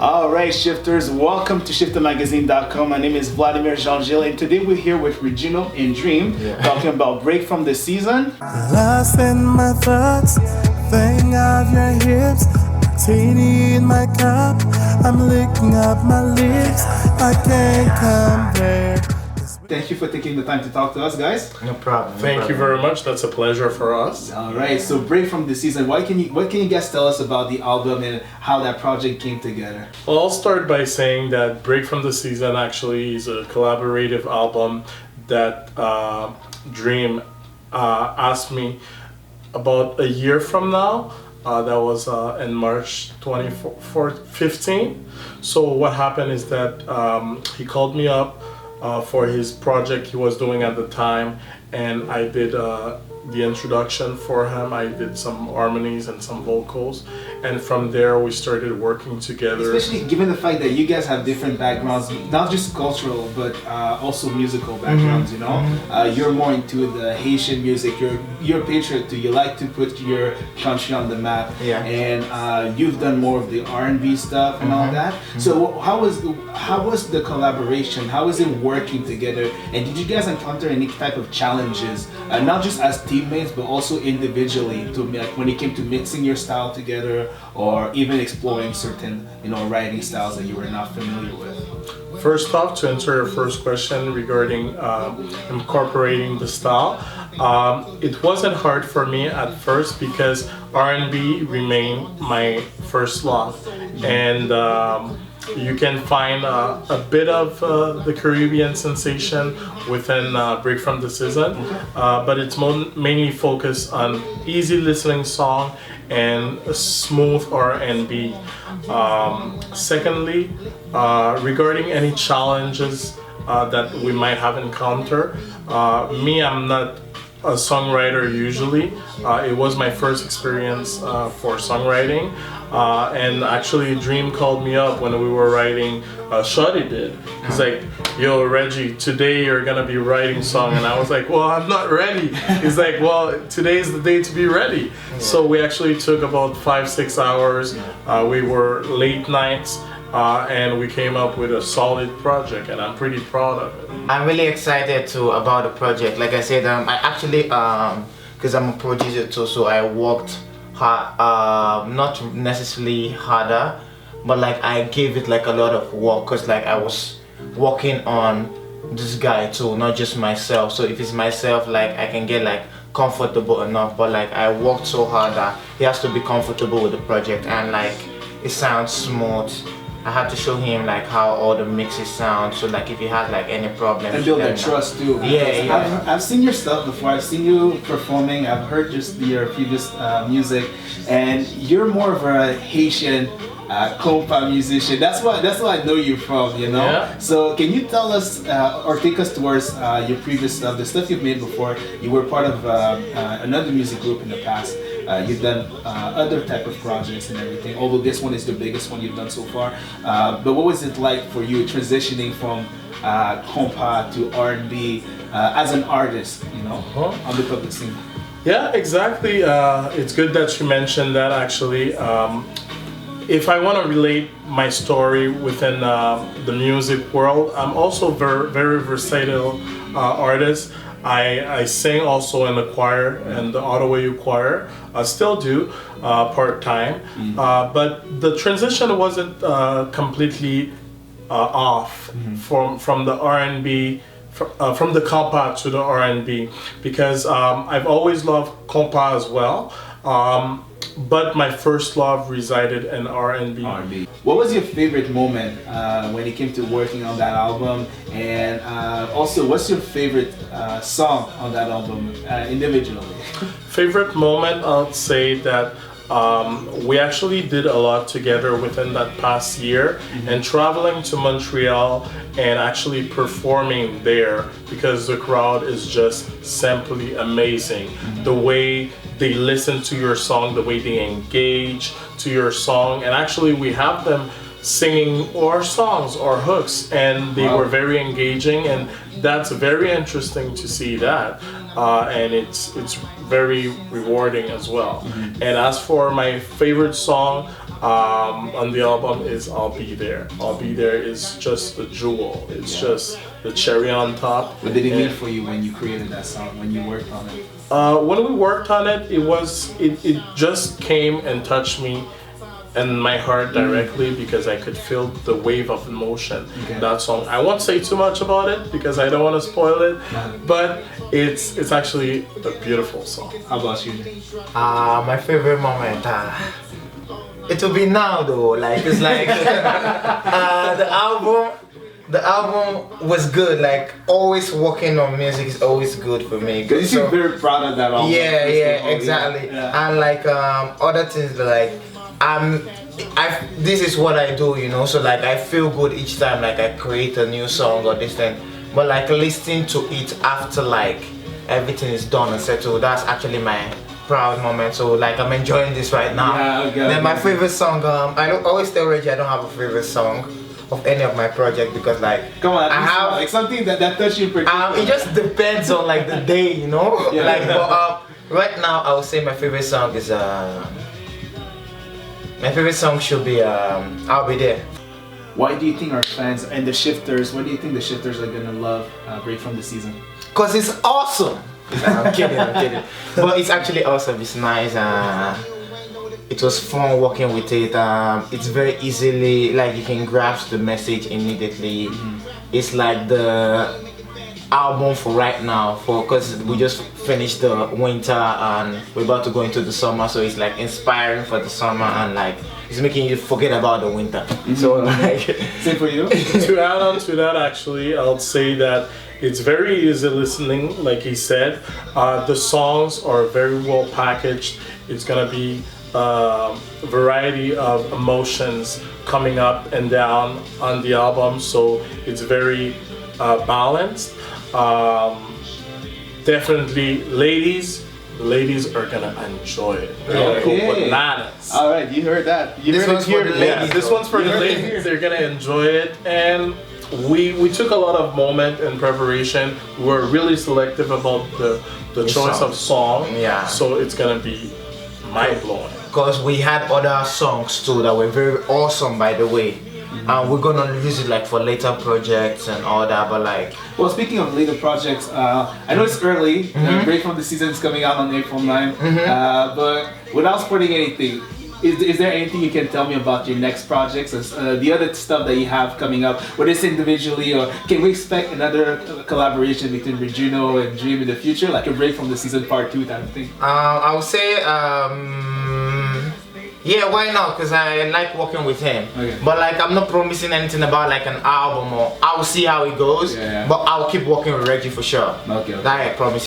Alright shifters, welcome to shiftermagazine.com. My name is Vladimir Jean-Gilles and today we're here with Rejuno and Dream talking about Break from the Season. Lost in my thoughts, thing of your hips, martini in my cup, I'm licking up my lips, I can't come there. Thank you for taking the time to talk to us, guys. No problem. Thank you very much. That's a pleasure for us. Alright, so Break from the Season, what can you guys tell us about the album and how that project came together? Well, I'll start by saying that Break from the Season actually is a collaborative album that Dream asked me about a year from now. That was in March 2015. So what happened is that he called me up for his project he was doing at the time, and I did the introduction for him. I did some harmonies and some vocals, and from there we started working together. Especially given the fact that you guys have different backgrounds, not just cultural but also musical backgrounds. You know, you're more into the Haitian music. You're a patriot too. You like to put your country on the map. Yeah. And you've done more of the R&B stuff and all that. So how was the collaboration? How was it working together? And did you guys encounter any type of challenges, not just as teammates but also individually, to like when it came to mixing your style together or even exploring certain writing styles that you were not familiar with? First off, to answer your first question regarding incorporating the style, it wasn't hard for me at first because R&B remained my first love, and you can find a bit of the Caribbean sensation within Break from the Season, but it's mainly focused on easy listening song and a smooth R&B. Secondly, regarding any challenges that we might have encountered, I'm not a songwriter usually. It was my first experience for songwriting, and actually Dream called me up when we were writing Shawty Did. He's like, yo Reggie, today you're gonna be writing song, and I was like, well, I'm not ready. He's like, well, today's the day to be ready. So we actually took about 5-6 hours. We were late nights, and we came up with a solid project, and I'm pretty proud of it. I'm really excited about the project. Like I said, I actually, because I'm a producer too, so I worked hard, not necessarily harder, but like I gave it like a lot of work, because like I was working on this guy too, not just myself. So if it's myself, like I can get like comfortable enough, but like I worked so hard that he has to be comfortable with the project, and like it sounds smooth. I had to show him like how all the mixes sound, so like if he has like any problems, and build that trust too. Yeah. I've seen your stuff before. I've seen you performing. I've heard just your previous music, and you're more of a Haitian compa musician. That's what I know you from. Yeah. So can you tell us or take us towards your previous stuff, the stuff you've made before? You were part of another music group in the past. You've done other type of projects and everything, although this one is the biggest one you've done so far. But what was it like for you transitioning from compa to R&B as an artist, on the public scene? Yeah, exactly. It's good that you mentioned that actually. If I want to relate my story within the music world, I'm also very versatile artist. I sing also in the choir and the Ottawa U choir. I still do part-time, but the transition wasn't completely off from the R&B, from the compa to the R&B, because I've always loved compa as well. But my first love resided in R&B. What was your favorite moment when it came to working on that album? And also, what's your favorite song on that album individually? Favorite moment, I'll say that we actually did a lot together within that past year, and traveling to Montreal and actually performing there, because the crowd is just simply amazing. The way they listen to your song, the way they engage to your song, and actually we have them singing our songs or hooks, and they were very engaging, and that's very interesting to see that, and it's very rewarding as well. And as for my favorite song, on the album is I'll Be There. I'll Be There is just the jewel. It's just the cherry on top. What did it mean for you when you created that song, when you worked on it? When we worked on it, it just came and touched me in my heart directly because I could feel the wave of emotion. That song. I won't say too much about it because I don't want to spoil it, but it's actually a beautiful song. How about you? My favorite moment. It will be now though. Like it's like the album was good. Like always working on music is always good for me. You seem very proud of that album. Yeah, exactly. Yeah. And like other things like this is what I do, you know. So like I feel good each time like I create a new song or this thing. But like listening to it after like everything is done and settled, that's actually my proud moment. So like I'm enjoying this right now. Yeah, okay. Then my favorite song, I don't always tell Reggie I don't have a favorite song of any of my project because like come on, I have like something that touched you particularly. it just depends on like the day, you know. Yeah. Like but right now I would say my favorite song is my favorite song should be I'll Be There. Why do you think our fans and the Shifters, what do you think the Shifters are gonna love Break From the Season? Cause it's awesome. I'm kidding. But it's actually awesome. It's nice. It was fun working with it. It's very easily like you can grasp the message immediately. It's like the album for right now because we just finished the winter and we're about to go into the summer, so it's like inspiring for the summer and like it's making you forget about the winter. So like same for you. To add on to that, actually I'll say that it's very easy listening, like he said. The songs are very well packaged. It's gonna be a variety of emotions coming up and down on the album, so it's very balanced. Definitely ladies are gonna enjoy it. They're gonna go bananas. Alright, you heard that. This one's for the ladies. Yeah, this one's for the ladies. They're gonna enjoy it, and we took a lot of moment in preparation. We were really selective about the choice of song. Yeah. So it's gonna be mind blowing. Because we had other songs too that were very awesome, by the way. And we're gonna use it like for later projects and all that, but like. Well, speaking of later projects, I know it's early. Break From the Season is coming out on April 9th. But without spoiling anything, is there anything you can tell me about your next projects, the other stuff that you have coming up, whether it's individually or can we expect another collaboration between Rejuno and Dream in the future, like a Break From the Season Part 2 type of thing? I would say, yeah, why not? Because I like working with him. Okay. But like I'm not promising anything about like an album or I'll see how it goes. Yeah. But I'll keep working with Reggie for sure. Okay. That I promise.